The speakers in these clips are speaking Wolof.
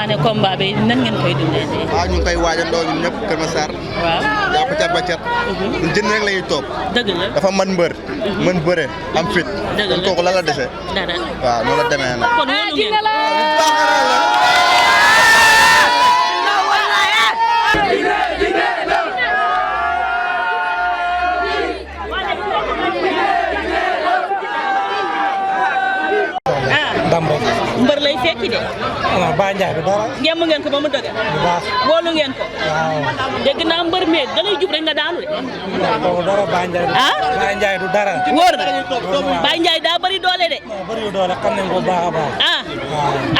Sané combat bi nan ngeen koy dundee tey. waaw ñu ngi koy waajandoo ñun ñëpp Kër Massar. waaw jàpp cat ba cat. ñun jën rek la ñuy topp. dëgg la dafa mën mbër. mën bëre am fit. dëgg la kon kooku lan la dese. dara waaw noonu la demee nag. kon wóolu ngeen Dambo. mbër lay fekki de. waaw Ba Ndiaye du dara. ngemb ngeen ko ba mu dëgg. bu baax. wóolu ngeen ko. waaw. dégg naa mbër mi da lay jub rek nga daanu de. waaw du dara Ba Ndiaye. ah Ba Ndiaye du dara. wóor na Baye Ndiaye daa bëri doole de. waaw bëriwul doole xam nañ ko bu baax a baax.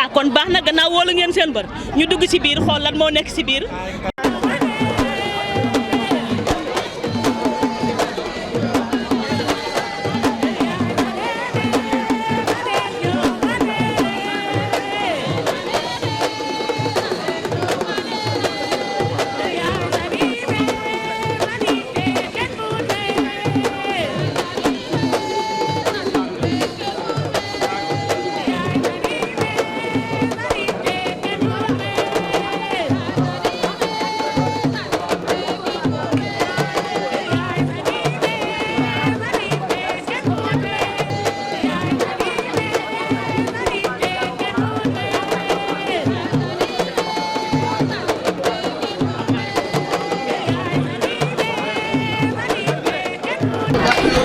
ah kon baax na gannaaw wóolu ngeen seen mbër ñu dugg ci biir xool lan moo nekk ci biir.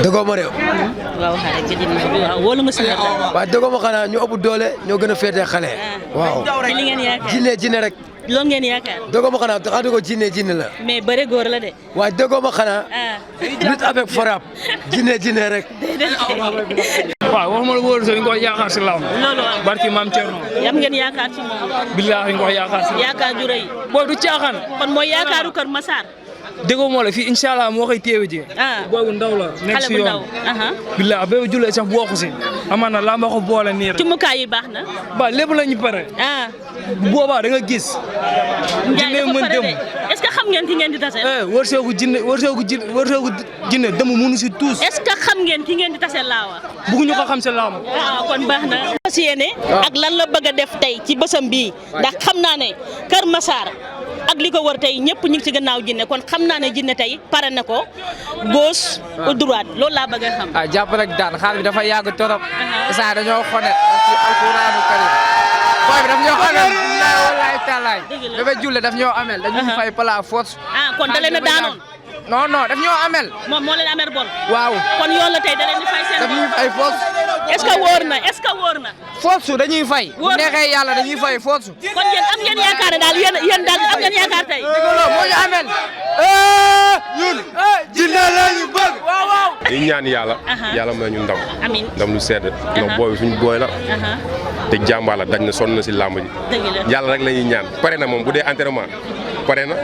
dëggoo ma réew. waaw xaaral gëj na wóolu nga si mbër la. waaw dëggoo ma xanaa ñu ëpp doole ñoo gën a féetee xale. waaw ci li ngeen yaakaar. jinne rek. loolu ngeen yaakaar. dëggoo ma xanaa tax dëggoo jinne la. mais bëre góor la de. waaw dëggoo ma xanaa. lutte avec frappe. jinne rek. waaw waxuma la wóor dañ ko yaakaar si lamb. loolu am barki maam Thierno. yam ngeen yaakaar ci moom. billaahi dañ ko yaakaar si. yaakaar ju rëy. booy du caaxaan. kon mooy yaakaaru Kër Massar. déggoo moo la fii incha allah moo koy teewe ji. booy bu ndaw la. nekk xale si bu yoon ndaw. billaahi bépp jullee sax bokku si. amaan na lamba ko boole nii rek. cumukaay yi baax na. ba lépp la ñu pare. bu boobaa da nga gis. Ndiaye dafa mën pare dem. de est-ce que xam ngeen ki ngeen di tase. wërsëgu jinne demu mënu si tuus. est-ce que xam ngeen ki ngeen di tase laa wax. bugguñu ko xam si lamb. waaw kon baax na. fas yéene ak lan la bëgg a def tey ci bësam bii ndax xam naa ne Kër Massar ak li ko wër tey ñëpp ñu ngi ci gannaaw jinne kon xam naa ne jinne tey pare na ko gauche ou droite loolu laa bëgg a xam. jàpp rek daan xaal bi dafa yàgg torop. isa dañoo xonet ci alquranu karim booy bi daf ñoo amel billahi wallahi taalaay dafa julle daf ñoo amel dañu fay pala force. kon da leen a daanoon. non daf ñoo amel. moom moo leen amer bor. waaw kon yoon la tey da leen di fay seen daf ñuy fay force. est-ce que wóor na. force dañuy fay. wóor na neexee yàlla dañuy fay force. kon yéen am ngeen yaakaar ne daal yéen daal am ngeen yaakaar tey. moo ñu amel. ñun. jinne lañu bëgg. waaw. di ñaan yàlla may ñu ndam. amiin ndam lu sedd. ndax booy bi suñu booy la. te jàmbaar la dañ na sonn na si làmb ji. dëgg la yàlla rek la ñuy ñaan pare na moom bu dee entraînement pare na.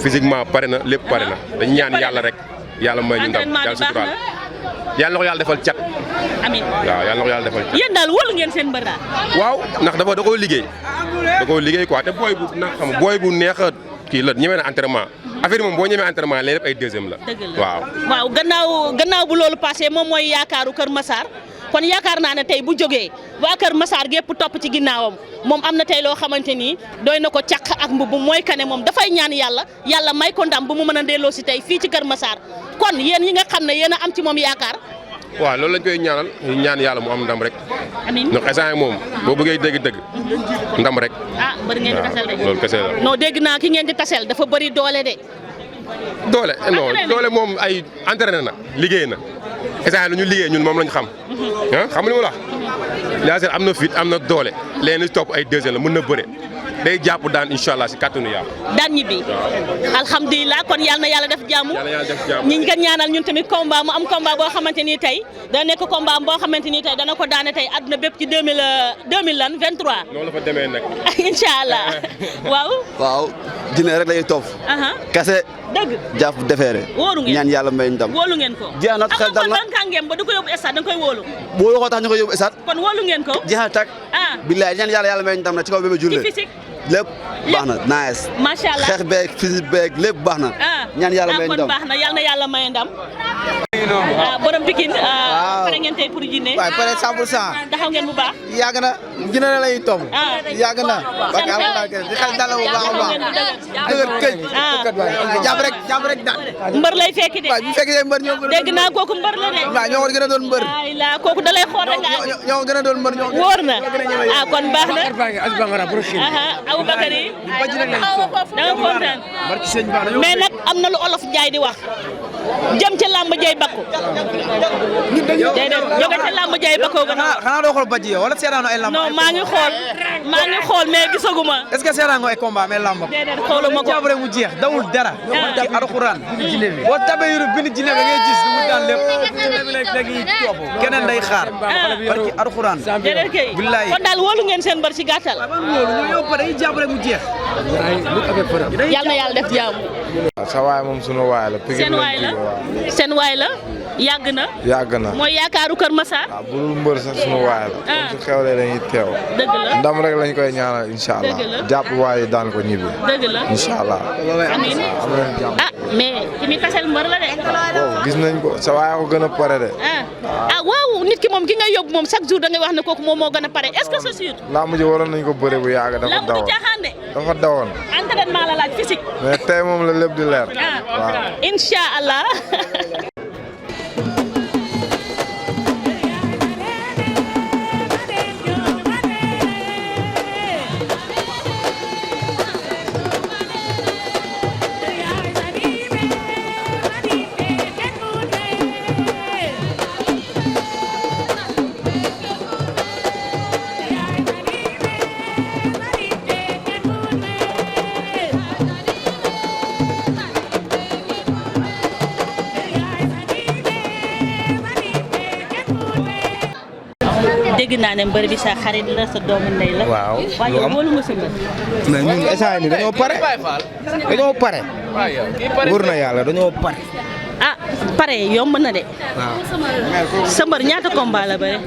physiquement pare na lépp pare na dañu ñaan yàlla rek yàlla may ñu ndam yàlla suturaal yàlla na ko yàlla defal cat. amiin waaw yàlla na ko yàlla defal cat. yéen daal wóolu ngeen seen mbër daal. waaw ndax da koo liggéey quoi te booy bu na xam booy bu neex a kii la ñemee na entraînement affaire yi moom boo ñemee entraînement léegi lépp ay deuxième la. dëgg la waaw gannaaw bu loolu passé moom mooy yaakaaru Kër Massar kon yaakaar naa ne tey bu jógee waa Kër Massar gépp topp ci ginnaawam moom am na tey loo xamante ni doy na ko càq ak mbubb mooy kane moom dafay ñaan yàlla may ko ndam bu mu mën a delloo si tey fii ci Kër Massar kon yéen yi nga xam ne yéen a am ci moom yaakaar. waaw loolu lañ koy ñaanal ñu ñaan yàlla mu am ndam rek. amiin ndax instant moom boo bëggee dëgg ndam rek. bëri ngeen di tasel de. loolu kese la. non dégg naa ki ngeen di tasel dafa bëri doole de. doole moom ay entraîné na liggéey na instant lu ñu liggéey ñun moom lañ xam. xam nga li ma la wax. am na fit am na doole léegi li topp ay deuxième la mën na bëre day jàpp daan incha allah si kàttanu yàlla. daan ñibbi alhamdulilah kon yal na yàlla def jàmm. ñi ñu ko ñaanal ñun tamit combat mu am combat boo xamante ni tey dana nekk combat boo xamante ni tey dana ko daane tey àdduna bépp ci 2023. noonu la fa demee nag. incha allah waaw jinne rek lay topp. kase. dëgg jàpp defeere. wóoru ngeen ñaan yàlla may ndam. wóolu ngeen ko. jeex na xel dal na am nga ngeen ba du ko yóbbu stade da nga koy wóolu. wóolu ko tax ñu ko yóbbu stade. kon wóolu ngeen ko. jeex na tàkk. billaay ñaan yàlla may ndam na ci kaw Bébé Diouldé. ci physique. lépp baax na nice. macha allah xeex beeg physique beeg lépp baax na. ñaan yàlla may ndam kon baax na yal na yàlla may ndam. borom Pikine pare ngeen tey pour Djiné waaye pare 100% taxaw ngeen bu baax yàgg na Djiné la lay topp yàgg na parce que alxuraan kay di xel dala bu baax a baax dëgër këj jàpp rek daan mbër lay fekki de waaye bu fekkee mbër ñoo dégg naa kooku mbër la de waaw ñoo ko gën a doon mbër la kooku da lay xool rek ñoo ko gën a doon mbër ñoo wóor na kon baax na Aboubacry da nga kontaan mais nag am na lu olof Njaay di wax jëm ca làmb jay bakku déedéet jóge ca làmb jay bakkoo gën a xanaa doo xool bàjj yow wala seetaanoo ay lamb non maa ngi xool mais gisaguma est-ce que seetaanoo ay combat mais lamb déedéet xooluma ko jàpp rek mu jeex dawul dara ci alxuraan boo tabee yuru bind Djiné da ngay gis mu daan lépp léegi topp keneen day xaar barki alxuraan déedéet kay kon daal wóolu ngeen seen bër ci gàttal ñu yow pare yi jàpp rek mu jeex yàlla na yàlla def jàmm sa waay moom sunu waay la seen waay la yàgg na mooy yaakaaru Kër Massar waaw bu dul mbër sax sunu waay la comme su xewlee dañuy teew dëgg la ndam rek lañ koy ñaanal incha allah jàpp waaye daan ko ñibbi dëgg la incha allah amiin mais ki mi tasel mbër la de gis nañ ko sa waay ko gën a pare de waaw nit ki moom ki nga yóbbu moom chaque jour da ngay wax ne kooku moom moo gën a pare est-ce que c'est sûr lamb ji waroon nañ ko bëre bu yàgg dafa dawoon entraînement la laaj physique mais tey moom la lépp di leer waaw incha allah dégg naa ne mbër bi sa xarit la sa doomu ndey la. waaw waaye yow wóolu nga sa mbër. mais ñun instant yii dañoo pare. wóor na yàlla dañoo pare. pare yomb na de. waaw. sa mbër ñaata combat la bëre.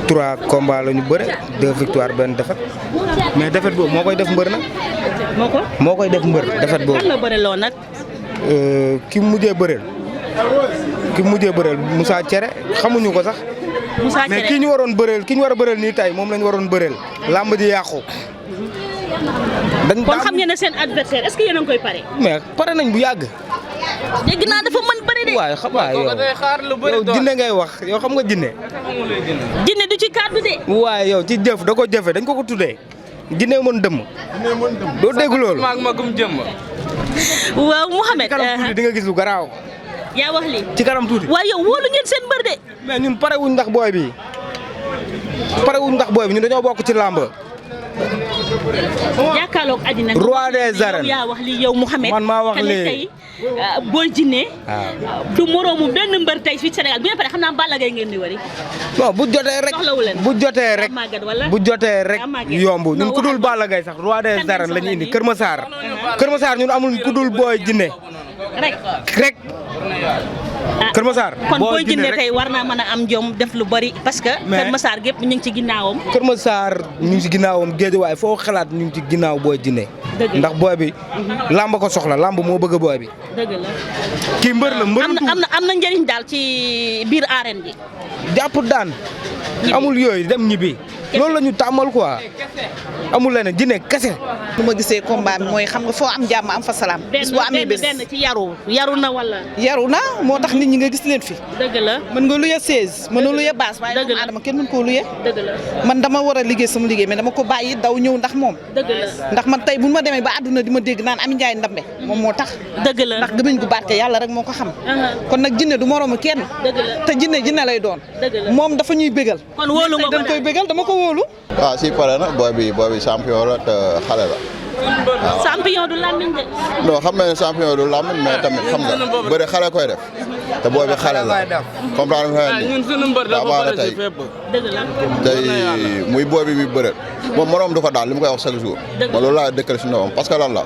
3 combats la ñu bëre 2 victoires benn défaite mais défaite boobu moo koy def mbër nag. moo koy def mbër défaite boobu. kan la bëre loo nag. ki mujjee bëreel Moussa Thiere xamuñu ko sax. Moussa Thiere mais ki ñu waroon bëreel ki ñu war a bëreel nii tey moom la ñu waroon bëreel. làmb ji yàqu. kon xam ngeen ne seen adversaire est-ce que yéen a ngi koy pare. mais pare nañ bu yàgg. dégg naa dafa mën bëri de. waaw xam nga yow Djiné ngay wax yow xam nga Djiné. Djiné du ci kàddu de. waaye yow ci jëf da ko jëfe dañ ko tuddee. Djiné mën dëmm. doo dégg loolu. waaw Mouhamed. ci kanam tuuti di nga gis lu garaaw. yaa wax lii. ci kanam tuuti. waaye yow wóolu ngeen seen mbër de. mais ñun pare wuñ ndax booy bi ñun dañoo bokk ci làmb. jàkkaarloog àddina. roi des arènes yaa wax lii yow Mouhamed. man maa wax lii tey Boy Djiné. du moroomu benn mbër tey fii Sénégal bu ñu paree xam naa Balla Gaye ngeen di wari. non bu jotee rek yomb ñun ku dul Balla Gaye sax roi des arènes la ñu indi Kër Massar. Kër Massar ñun amul ku dul Boy Djiné. rek. Kër Massar kon Boy Djiné tey war naa mën a am jom def lu bari parce que. Kër Massar gépp ñu ngi ci ginnaawam. Kër Massar ñu ngi ci ginnaawam Géejawaay foo xalaat ñu ngi ci ginnaaw Boy Djiné. ndax booy bi lamb ko soxla lamb moo bëgg booy bi. dëgg la. kii mbër la mbër am na njëriñ daal ci biir arène bi. jàpp daan. amul yooyu dem ñibbi. loolu la ñu tàmmal quoi. amul leneen Djiné kese. nu ma gisee combat bi mooy xam nga foo am jàmm am fa salaam. bis boo amee bés benn ci yaru na wala. yaru na moo tax nit ñi nga gis leen fi. dëgg la mën nga luye 16 mën nga luye baas waaye doomu aadama kenn mën koo luye. dëgg la man dama war a liggéey sama liggéey mais dama ko bàyyi daw ñëw ndax moom. dëgg la ndax man tey bu ma demee ba àdduna di ma dégg naan Amy Ndiaye Ndambe moom moo tax. dëgg la ndax gëmiñ gu barke yàlla rek moo ko xam. kon nag Djiné du moroomu kenn. dëgg la te Djiné lay doon. dëgg la moom dafa ñuy bégal. kon wóolu nga ko dañ koy bégal dama ko wóolu. waaw si pare na booy bi champion la te xale la. waaw champion du làmmiñ de. non xam nga ne champion du làmmiñ mais tamit xam nga bëri xale koy def te booy bi xale la comprendre nga ni tey tey muy booy bi muy bëre moom moroom du ko daal li mu koy wax chaque jour ma loolu laa dëkkal si ndawam parce que lan la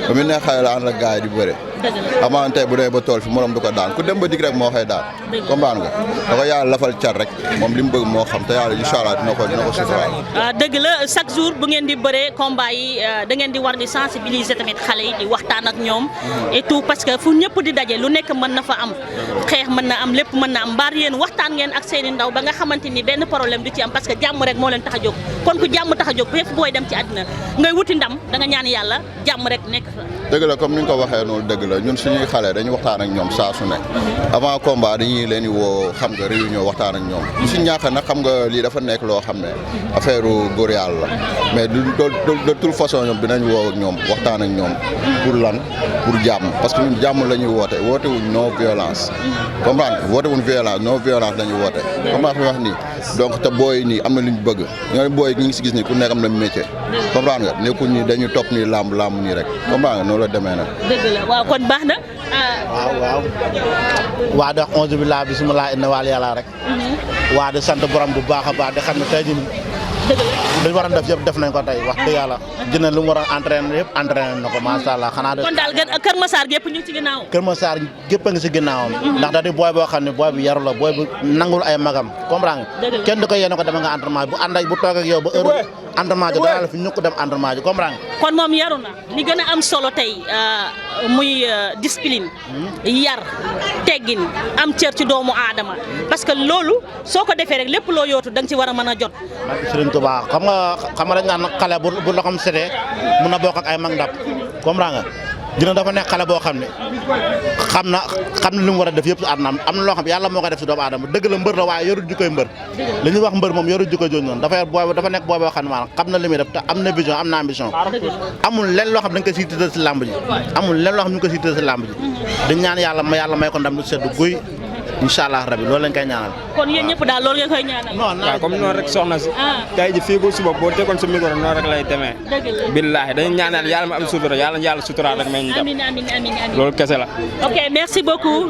ba mu ne xale la ànd ak gars yi di bëre amaan tey bu dee ba tool fi morom du ko daan ku dem ba dig rek moo koy daan comprendre nga da ko yàlla lafal cat rek moom li mu bëgg moo xam te yàlla incha allah dina ko suturaal. dëgg la chaque jour bu ngeen di bëree combat yi da ngeen di war di sensibiliser tamit xale yi di waxtaan ak ñoom et tout parce que fu ñëpp di daje lu nekk mën na fa am xeex mën na am lépp mën na am mbaar yéen waxtaan ngeen ak seeni ndaw ba nga xamante ni benn problème du ci am parce que jàmm rek moo leen tax a jóg kon ku jàmm tax a jóg fépp booy dem ci àddina ngay wuti ndam da nga ñaan yàlla jàmm rek nekk fa. dëgg la comme ni nga ko waxee noonu dëgg la ñun suñuy xale dañuy waxtaan ak ñoom saa su ne avant combat dañuy leen di woo xam nga réunion waxtaan ak ñoom ñu si ñàkk nag xam nga lii dafa nekk loo xam ne affaire góor yàlla la mais de toute façon ñoom dinañ woo ak ñoom waxtaan ak ñoom pour lan pour jàmm parce que ñun jàmm la ñuy woote wuñ non violence comprendre woote wuñ violence non violence la ñuy woote comprendre fi wax nii donc te booy nii am na lu ñu bëgg ñooy booy ñu ngi si gis ni ku nekk am na métier comprendre nga nekkul ni dañuy topp nii làmb nii rek comprendre nga noonu la demee nag. dëgg la waaw kon baax na. waaw waa di wax onze billah bisimilah inna wal yàlla rek. waa di sant borom bu baax a baax di xam ne tey jii dañu war a def yëpp def nañ ko tey wax dëgg yàlla dina lu mu war a entraîné yëpp entraîné na ko macha allah xanaa. kon daal Kër Massar gépp ñu ngi ci ginnaaw. Kër Massar gépp a ngi si ginnaawam. ndax da di booy boo xam ne booy bu yaru la booy bu nangul ay magam comprendre nga. kenn du ko yéene ko dama nga entraînement bu ànd ak bu toog ak yow ba heure entraînement ji dana la fi ñu ko dem entraînement ji comprendre nga. kon moom yaru na li gën a am solo tey muy discipline yar teggin am cër ci doomu aadama parce que loolu soo ko defee rek lépp loo yootu da nga ci war a mën a jot. Sëriñ Tuubaa xam nga dañ naan xale bu loxoom setee mun na bokk ak ay mag ndab comprendre nga dina dafa nekk xale boo xam ne xam na li mu war a def yëpp si àdduna am na loo xam yàlla moo koy def si doomu aadama dëgg la mbër la waaye yorul jikkoy mbër li ñuy wax mbër moom yorul jikko jooju noonu dafa nekk booy boo xam ne maanaam xam na li muy def te am na vision am na ambition amul lenn loo xam dañ ko siy tëddal si làmb ji amul lenn loo xam ñu ko siy tëddal si làmb ji di ñaan yàlla may ko ndam lu sedd guy incha allah rabi loolu lañ koy ñaanal. kon yéen ñëpp daal loolu ngeen koy ñaanal. waaw comme noonu rek soxna si. tey ji fii ba suba boo tegoon sa micro noonu rek lay demee. dëgg la billaahi dañuy ñaanal yàlla ma am sutura yàlla sutura rek may ñu dem. amiin amiin amiin loolu kese la. ok merci beaucoup.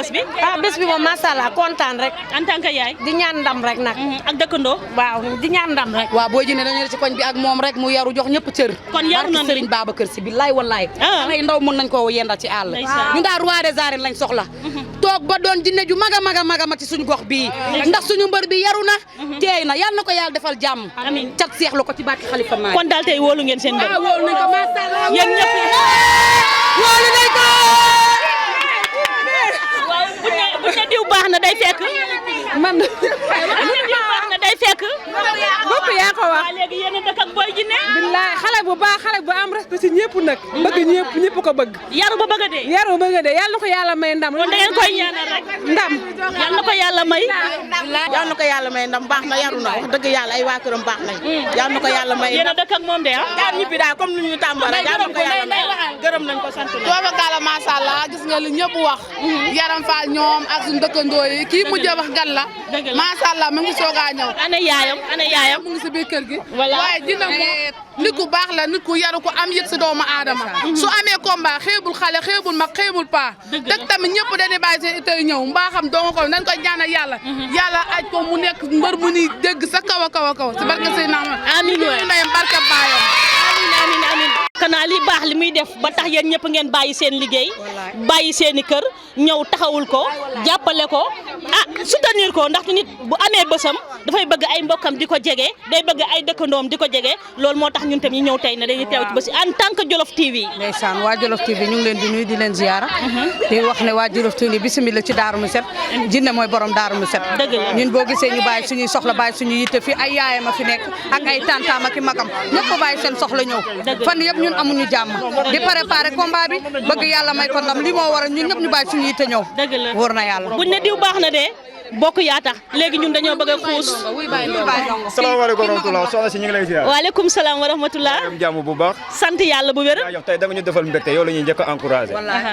bés bi. bés bi moom macha allah kontaan rek. en tant que yaay. di ñaan ndam rek nag. ak dëkkandoo. waaw di ñaan ndam rek. waaw Boy Djiné dañu ne ci koñ bi ak moom rek mu yaru jox ñëpp cër. kon yaru nañu Serigne Babacar Sy billaay wallaay. ay ndaw mën nañ koo yendal ci àll. ñu daal roi des arènes lañ soxla. toog ba doon jinne ju mag a mag a mag a mag ci suñu gox bii. ndax suñu mbër bi yaru na. teey na yàlla na ko yàlla defal jàmm. amiin cat seexlu ko ci barke Xalifa Maay. kon daal tey wóolu ngeen seen mbër. wóolu nañ ko macha allah. yéen ñëpp wóolu nañ ko. waaw bu ne diw baax na day fekk. man diw baax na day fekk. bopp yaa ko wax. léegi yéen a dëkk ak Boy Djiné. billaay xale bu baax xale bu am respect ci ñëpp nag. bëgg ñëpp ko bëgg. yaru ba bëgg a dee. yaru ba bëgg a dee yàlla na ko yàlla may ndam. kon da ngeen koy ñaanal rek. ndam. yàlla na ko yàlla may. yàlla na ko yàlla may ndam baax na yaru na wax dëgg yàlla ay waa këram baax nañ. yàlla na ko yàlla may yéen a dëkk ak moom de daal ñibbi daal comme ni ñu tàmbale yàlla na ko yàlla may gërëm nañ ko sant nañ. Tooba Gala macha allah gis nga li ñëpp wax. Yaram Fall ñoom ak suñu dëkkandoo yi kii mujj wax gan la. macha allah mu ngi soog a ñëw. ana yaayam mu ngi si biir kër gi. waaye dina moom nit ku baax la nit ku yaru ko am yëg si doomu aadama. su amee combat xeebul xale xeebul mag xeebul paa. dëgg tamit ñëpp dañuy bàyyi seen itay ñëw mbaa xam doo nga ko nañ koy ñaanal yàlla. yàlla aj ko mu nekk mbër mu ni dégg sa kaw a kaw a kaw si barke Seydina Muhammad. amiin waay ndeyam barke baayam. amiin. kanaa li baax li muy def ba tax yéen ñëpp ngeen bàyyi seen liggéey bàyyi seen i kër ñëw taxawul ko jàppale ko soutenir ko ndaxte nit bu amee bësam dafay bëgg ay mbokkam di ko jege day bëgg ay dëkkandoom di ko jege loolu moo tax ñun tam ñu ñëw tey ne dañuy teew ci bés en tant que Jolof TV. ndeysaan waa Jolof TV ñu ngi leen di nuyu di leen ziyaara di wax ne waa Jolof TV bismillah ci Daaru Muset jinne mooy borom Daaru Muset ñun boo gisee ñu bàyyi suñuy soxla bàyyi suñu yitte fi ay yaayam a fi nekk ak ay tantaam ak i magam ñëpp ko bàyyi seen soxla ñëw fan yëpp ñun amuñu jàmm di préparer combat bi bëgg yàlla may ko ndam li moo waral ñun ñëpp ñu bàyyi suñu yitte ñëw wóor na yàlla buñ ne diw baax na de bokk yaa tax léegi ñun dañoo bëgg a xuus. salaamaaleykum wa rahmatulah soxna si ñu ngi lay ziar. waaleykum salaam wa rahmatulah. am jàmm bu baax. sant yàlla bu wér. yow tey da nga ñu defal mbégte yow la ñuy njëkk a encouragé.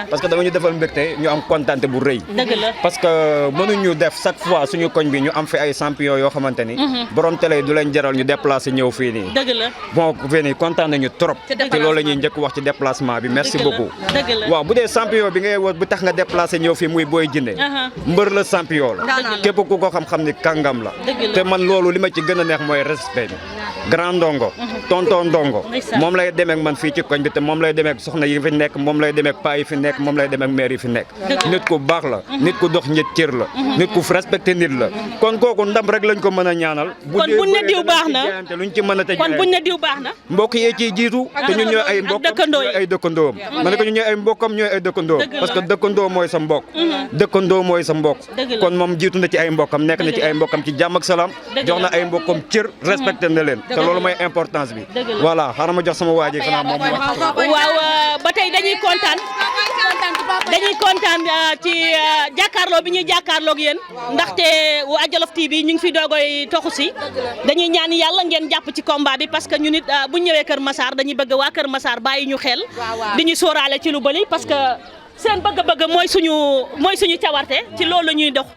parce que da nga ñu defal mbégte ñu am kontante bu rëy. dëgg la parce que mënuñu def chaque fois suñu koñ bi ñu am fi ay champion yoo xamante ni. borom télé yi du leen jaral ñu déplacé ñëw fii nii. dëgg la bon fii nii kontaan nañu trop. te loolu la ñuy njëkk wax ci déplacement bi merci beaucoup. dëgg la waaw bu dee champion bi ngay woo bu tax nga déplacé ñëw fii muy Boy Djiné. mbër la champion la képp ku ko xam ni kàngam la te man loolu li ma ci gën a neex mooy respect bi grand ndongo tonton ndongo moom lay demeek man fii ci koñ bi te moom lay demeek soxna yi fi nekk moom lay demeek paa yi fi nekk moom lay demeek maire yi fi nekk nit ku baax la nit ku dox ñet cër la nit ku respecté nit la kon kooku ndam rek lañ ko mën a ñaanal kon buñ ne diw baax na luñ ci mën a tëj kon buñ ne diw baax na mbokk yi ciy jiitu te ñun ñooy ay mbokkam ñooy ay dëkkandoom ma ne ko ñun ñooy ay mbokkam ñooy ay dëkkandoom parce que dëkkandoo mooy sa mbokk dëkkandoo mooy sa mbokk kon moom jiitu na ci ay mbokkam nekk na ci ay mbokkam ci jàmm ak salaam jox na ay mbokkam cër respecté na leen te loolu mooy importance bi voilà xaaral ma jox sama waa ji xanaa moom waaw ba tey dañuy kontaan ci jàkkaarloo bi ñuy jàkkaarloog yéen ndaxte waa Jolof TV ñu ngi fi doogoy toxu si dañuy ñaan yàlla ngeen jàpp ci combat bi parce que ñu nit bu ñëwee Kër Massar dañuy bëgg waa Kër Massar bàyyi ñu xel di ñu sóoraale ci lu bëri parce que seen bëgg-bëgg mooy suñu cawarte ci loolu la ñuy dox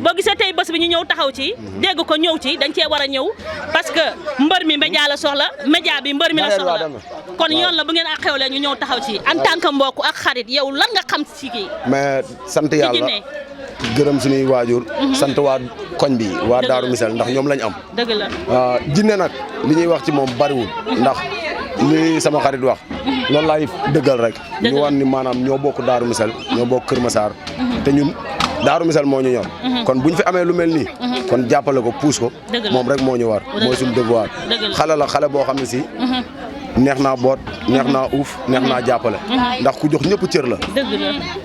boo gisee tey bés bi ñu ñëw taxaw ci dégg ko ñëw ci dañ cee war a ñëw parce que mbër mi média la soxla média bi mbër mi la soxla kon yoon la bu ngeen ak xewlee ñu ñëw taxaw ci en tant que mbokk ak xarit yow lan nga xam ci kii mais sant yàlla gërëm suñuy waajur sant waa koñ bi waa Daaru Misel ndax ñoom lañ am dëgg la jinne nag li ñuy wax ci moom bariwul ndax li sama xarit wax loolu laay dëggal rek ñu wan ni maanaam ñoo bokk Daaru Misel ñoo bokk Kër Massar te ñun Daaru Misel moo ñu ñor kon bu ñu fi amee lu mel nii kon jàppale ko puus ko moom rek moo ñu war mooy suñu devoir xale la xale boo xam ne si neex naa boot neex naa uuf neex naa jàppale ndax ku jox ñëpp cër la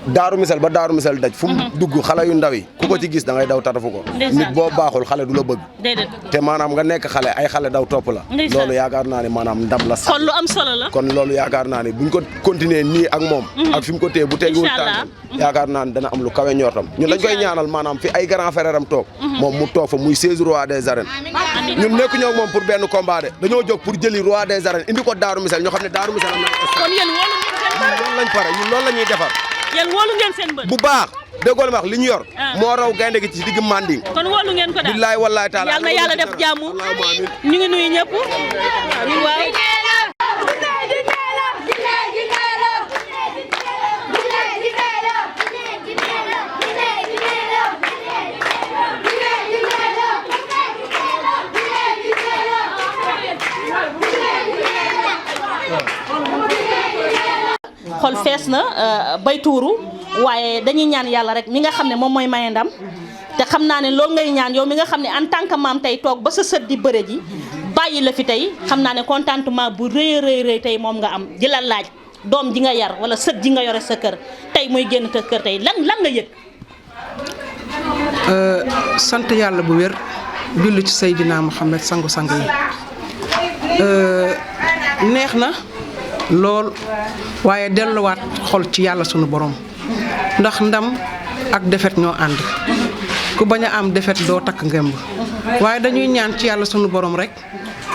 Daaru Misel ba Daaru Misel daj fu mu dugg xale yu ndaw yi ku ko ci gis da ngay daw tatafu ko nit boo baaxul xale du la bëgg te maanaam nga nekk xale ay xale daw topp la loolu yaakaar naa ne maanaam ndam la kon lu am solo la kon loolu yaakaar naa ne buñ ko continuer nii ak moom ak fi mu ko téye bu teguwul tànk yaakaar naa ne dana am lu kawe ñortam ñun dañ koy ñaanal maanaam fi ay grand frère am toog moom mu toog fa muy 16 roi des arènes ñun nekku ñoo moom pour benn combat de dañoo jóg pour jëli roi des arènes indi ko Daaru Misel ñoo xam ne Daaru Misel am na kon yéen wóolu ngeen loolu lañ pare ñun loolu la ñuy defar yéen wóolu ngeen seen bët bu baax déggoo ma wax li ñu yor moo raw gaynde gi ci digg manding kon wóolu ngeen ko daal billaay wallaay taala yàlla na yàlla def jàmm ñu ngi nuyu ñëpp waaw xol fees na bay tuuru waaye dañuy ñaan yàlla rek mi nga xam ne moom mooy maye ndam te xam naa ne loolu ngay ñaan yow mi nga xam ne en tant que maam tey toog ba sa sët di bëre ji bàyyi la fi tey xam naa ne contentement bu rëy tey moom nga am di la laaj doom ji nga yar wala sët ji nga yore sa kër tey muy génn te kër tey lan nga yëg. sant yàlla bu wér julli ci Seydina Muhammad sangu-sang yi neex na lool waaye delluwaat xol ci yàlla sunu borom ndax ndam ak defet ñoo ànd ku bañ a am defet doo takk ngemb waaye dañuy ñaan ci yàlla sunu borom rek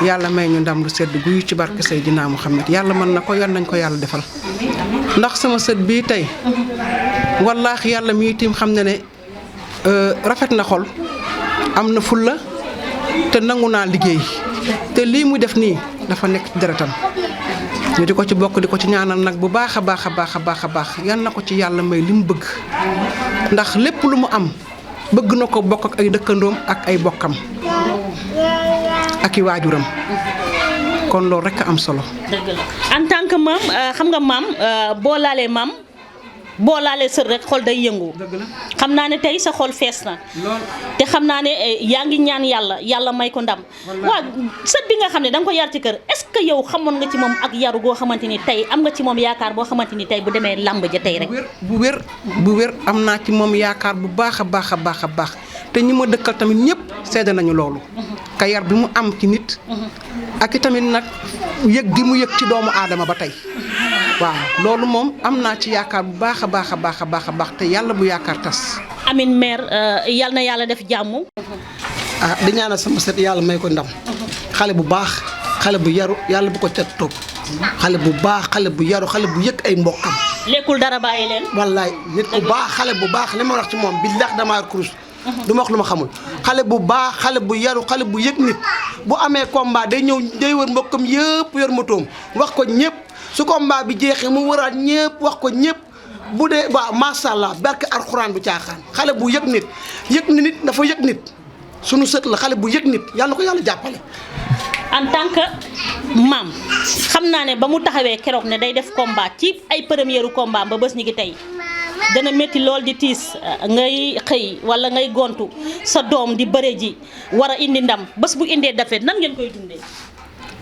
yàlla may ñu ndam lu sedd guyu ci barke Seydina Muhammad yàlla mën na ko yan nañ ko yàlla defal ndax sama sët bii tey wallaahi yàlla mi tiim xam ne ne rafet na xol am na fulla te nangu naa liggéey te lii mu def nii dafa nekk ci deretam ñu di ko ci bokk di ko ci ñaanal nag bu baax a baax a baax a baax a baax yan na ko ci yàlla may li mu bëgg ndax lépp lu mu am bëgg na ko bokk ak ay dëkkandoom ak ay bokkam ak i waajuram kon loolu rekk am solo. dëgg la en tant que maam xam nga maam boo laalee sër rek xol day yëngu xam naa ne tey sa xol fees na te xam naa ne yaa ngi ñaan yàlla may ko ndam waaw sët bi nga xam ne da nga ko yar ci kër est-ce que yow xamoon nga ci moom ak yaru goo xamante ni tey am nga ci moom yaakaar boo xamante ni tey bu demee làmb ja tey rek bu wér am naa ci moom yaakaar bu baax a baax a baax a baax te ñi ma dëkkal tamit ñëpp seede nañu loolu ka yar bi mu am ci nit ak i tamit nag yëg gi mu yëg ci doomu aadama ba tey waaw loolu moom am naa ci yaakaar bu baax a baax a baax a baax a baax te yàlla bu yaakaar tas. Amine mère yal na yàlla def jàmm. di ñaanal sama set yàlla may ko ndam xale bu baax xale bu yaru yàlla bu ko cat topp xale bu baax xale bu yaru xale bu yëg ay mbokkam. lekkul dara bàyyi leen. wallaay nit ku baax xale bu baax li ma wax ci moom billahi damaa yor kurus. du ma wax lu ma xamul xale bu baax xale bu yaru xale bu yëg nit bu amee combat day ñëw day wër mbokkam yëpp yor motoom wax ko ñëpp. su combat bi jeexee mu wëraat ñëpp wax ko ñëpp bu dee waaw macha allah barke alxuraan bu caaxaan xale bu yëg nit dafa yëg nit sunu sët la xale bu yëg nit yàlla ko yàlla jàppale. en tant que maam xam naa ne ba mu taxawee keroog ne day def combat ci ay première combat ba bés ñi ngi tey dana métti lool di tiis ngay xëy wala ngay gontu sa doom di bëre ji war a indi ndam bés bu indee dafet nan ngeen koy dundee.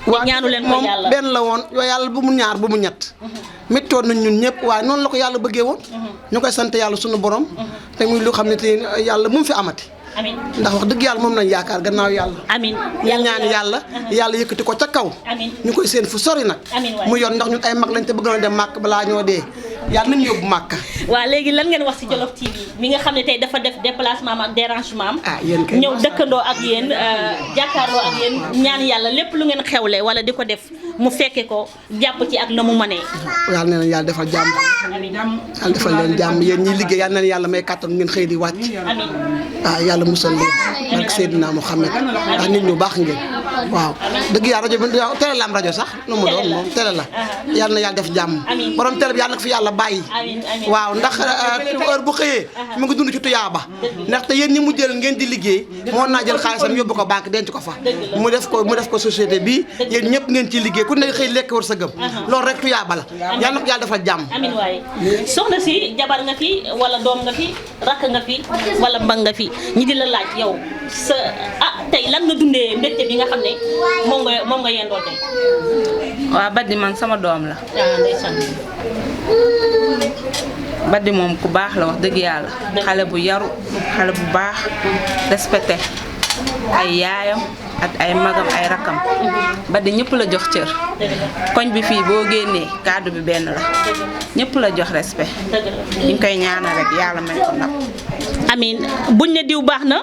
waaw ñaanu leen moom benn la woon yàlla bu mu ñaar bu mu ñett méttoon nañ ñun ñëpp waaye noonu la ko yàlla bëggee woon ñu koy sant yàlla sunu borom te muy lu xam ne te yàlla mu fi amati amiin ndax wax dëgg yàlla moom lañ yaakaar gannaaw yàlla amiin ñu ñaan yàlla yëkkati ko ca kaw amiin ñu koy seen fu sori nag mu yor ndax ñun ay mag lañ te bëgg na dem màkk balaa ñoo dee yàlla nañu yóbbu màkk waaw léegi lan ngeen wax ci Jolof TV mi nga xam ne tey dafa def déplacement ak dérangement ñëw dëkkandoo ak yéen jàkkaarloo ak yéen ñaan yàlla lépp lu ngeen xewle wala di ko def mu fekke ko jàpp ci ak na mu mënee yàlla na leen yàlla defal jàmm yàlla defal leen jàmm yéen ñiy liggéey yàlla na leen yàlla may kàttan ngeen xëy di wàcc waaw yàlla musal leen ak Seydina Muhammad ndax nit ñu baax ngeen waaw dëgg yàlla rajo bi télé la am rajo sax nu mu doon moom télé la yàlla na yàlla def jàmm borom télé bi yàlla na ko fi yàlla bàyyi waaw ndax heure bu xëyee mu ngi dund ci tuyaaba ndaxte yéen ñi mu jël ngeen di liggéey moo naa jël xaalisam yóbbu ko banque denc ko fa mu def ko société bi yéen ñëpp ngeen ciy liggéey ku ne xëy lekk war sa gëm loolu rek tuyaaba la yàlla na ko yàlla defal jàmm amiin waay soxna si jabar nga fi wala doom nga fi rakk nga fi wala mbag nga fi ñi di la laaj yow sa tey lan nga dundee mbégte bi nga xam ne moom nga yendoo tey waaw Baddi man sama doom la ndeysaan Baddi moom ku baax la wax dëgg yàlla xale bu yaru xale bu baax respecté ay yaayam ak ay magam ay rakam Baddi ñëpp la jox cër koñ bi fii boo génnee kàddu bi benn la ñëpp la jox respect ñu koy ñaanal rek yàlla may ko ndam amiin buñ ne diw baax na